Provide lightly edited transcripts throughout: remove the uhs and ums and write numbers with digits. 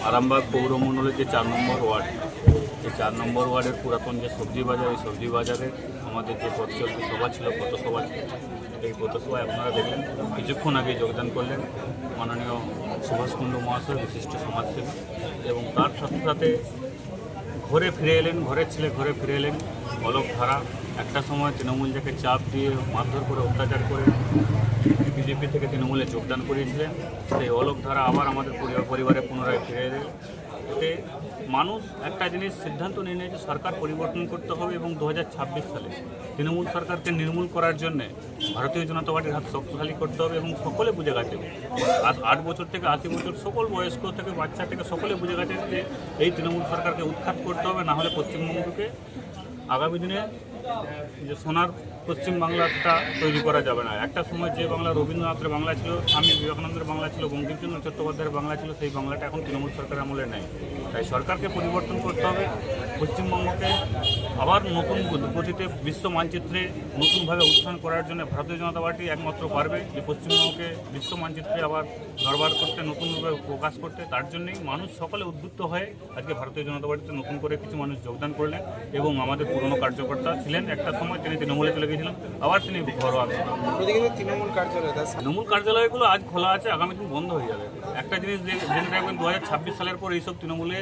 আরামবাগ পৌরমণ্ডলের যে ৪ নম্বর ওয়ার্ড, এই ৪ নম্বর ওয়ার্ডের পুরাতন যে সবজি বাজার, এই সবজি বাজারে আমাদের যে পথচলতি সভা ছিল, পথসভা ছিল, এই পথসভায় আপনারা দেখলেন কিছুক্ষণ আগে যোগদান করলেন মাননীয় সুভাষ কুণ্ডু মহাশয়, বিশিষ্ট সমাজসেবী, এবং তার সাথে সাথে ঘরে ফিরে এলেন, ঘরের ছেলে ঘরে ফিরে এলেন অলোক ধারা। একটা সময় তৃণমূল যাকে চাপ দিয়ে মারধর করে অত্যাচার করে বিজেপি থেকে তৃণমূলে যোগদান করিয়েছিলেন, সেই অলোক ধারা আবার আমাদের পরিবারে পুনরায় ফিরে এলেন। এতে মানুষ একটা জিনিস সিদ্ধান্ত নিয়ে নিয়েছে, সরকার পরিবর্তন করতে হবে এবং 2026 সালে তৃণমূল সরকারকে নির্মূল করার জন্যে ভারতীয় জনতা পার্টির হাত শক্তিশালী করতে হবে। এবং সকলে বুঝে গেছে, আজ 8 বছর থেকে 80 বছর সকল বয়স্ক থেকে বাচ্চা থেকে সকলে বুঝে গেছে যে এই তৃণমূল সরকারকে উৎখাত করতে হবে, না হলে পশ্চিমবঙ্গকে আগামী দিনে যে সোনার পশ্চিমবাংলাটা তৈরি করা যাবে না। একটা সময় যে বাংলা রবীন্দ্রনাথের বাংলা ছিল, স্বামী বিবেকানন্দের বাংলা ছিল, বঙ্কিমচন্দ্র চট্টোপাধ্যায়ের বাংলা ছিল, সেই বাংলাটা এখন তৃণমূল সরকারের আমলে নেই। তাই সরকারকে পরিবর্তন করতে হবে, পশ্চিমবঙ্গকে আবার নতুন গতিতে বিশ্ব মানচিত্রে নতুনভাবে উত্থান করার জন্য ভারতীয় জনতা পার্টি একমাত্র পারবে যে পশ্চিমবঙ্গকে বিশ্ব মানচিত্রে আবার দরবার করতে, নতুনভাবে প্রকাশ করতে। তার জন্যই মানুষ সকলে উদ্বুদ্ধ হয়ে আজকে ভারতীয় জনতা পার্টিতে নতুন করে কিছু মানুষ যোগদান করলেন। এবং আমাদের পুরনো কার্যকর্তা ছিলেন, একটা সময় তিনি তৃণমূলে চলে গিয়েছিলেন, আবার তিনি ঘরোয়া তৃণমূল কার্যালয়গুলো আজ খোলা আছে, আগামী দিন বন্ধ হয়ে যাবে। একটা জিনিস জেনে রাখবেন, 2026 সালের পর এইসব তৃণমূলে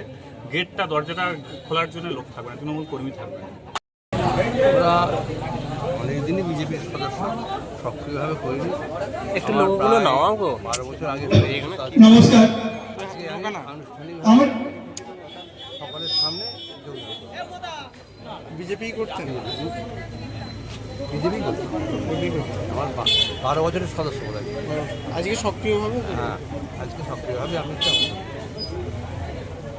গেটটা, দরজাটা খোলার জন্য লোক থাকবে না, তৃণমূল কর্মী থাকবে না। আমরা অনেকদিনই বিজেপির সদস্য, সক্রিয়ভাবে করিনি। একটু লোকগুলো নাও 12 বছর আগে নমস্কার। আনুষ্ঠানিকভাবে সকলের সামনে বিজেপি করছেন, বিজেপি করছে। আমার 12 বছরের সদস্য বলে। আজকে সক্রিয়ভাবে। হ্যাঁ, আজকে সক্রিয়ভাবে আমি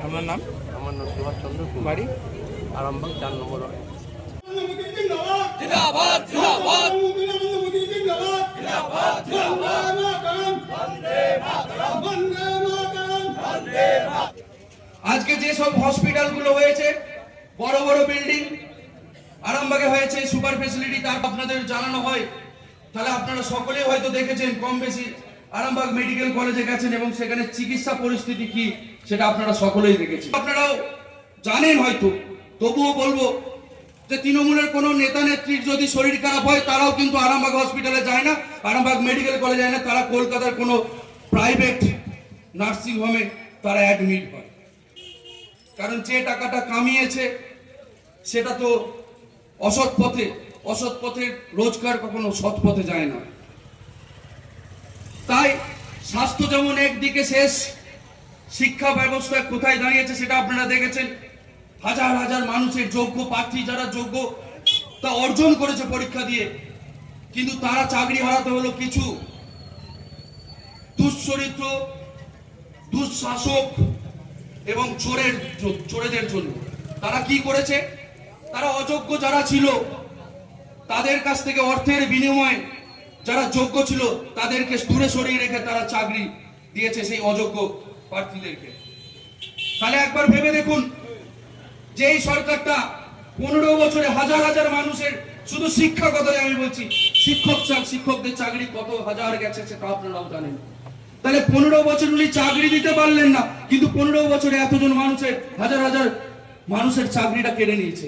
আপনার নাম? আমার নাম সুভাষ চন্দ্র, বাড়ি আরামবাগ 4 নম্বর ওয়ার্ড। আজকে যে সব হসপিটালগুলো হয়েছে, বড় বড় বিল্ডিং আরামবাগে হয়েছে, সুপার ফেসিলিটি, তার আপনাদের জানানো হয়, তাহলে আপনারা সকলেই হয়তো দেখেছেন, কম বেশি আরামবাগ মেডিকেল কলেজে গেছেন এবং সেখানে চিকিৎসা পরিস্থিতি কি সেটা আপনারা সকলেই দেখেছেন। আপনারাও জানেন হয়তো, তবুও বলবো যে তৃণমূলের কোনো নেতা নেত্রীর যদি শরীর খারাপ হয়, তারাও কিন্তু আরামবাগ হসপিটালে যায় না, আরামবাগ মেডিকেল কলেজে যায় না, তারা কলকাতার কোনো প্রাইভেট নার্সিং হোমে তারা অ্যাডমিট হয়। কারণ যে টাকাটা কামিয়েছে সেটা তো অসৎ পথে রোজগার কখনো সৎ পথে যায় না। তাই স্বাস্থ্য যেমন একদিকে শেষ, শিক্ষা ব্যবস্থা কোথায় দাঁড়িয়েছে সেটা আপনারা দেখেছেন। হাজার হাজার মানুষের যোগ্য প্রার্থী, যারা যোগ্য তা অর্জন করেছে পরীক্ষা দিয়ে, কিন্তু তারা চাকরি হারাতে হলো কিছু দুশ্চরিত্র, দুঃশাসক এবং চোরেদের জন্য। তারা কি করেছে? তারা অযোগ্য যারা ছিল তাদের কাছ থেকে অর্থের বিনিময়ে যারা যোগ্য ছিল তাদেরকে দূরে সরিয়ে রেখে তারা চাকরি দিয়েছে সেই অযোগ্য প্রার্থীদেরকে। তাহলে একবার ভেবে দেখুন যে এই সরকারটা 15 বছরে হাজার হাজার মানুষের, শুধু শিক্ষাগতই আমি বলছি, শিক্ষকদের চাকরি কত হাজার গেছে সেটা আপনারাও জানেন। তাহলে 15 বছর উনি চাকরি দিতে পারলেন না, কিন্তু 15 বছরে এতজন মানুষের, হাজার হাজার মানুষের চাকরিটা কেড়ে নিয়েছে।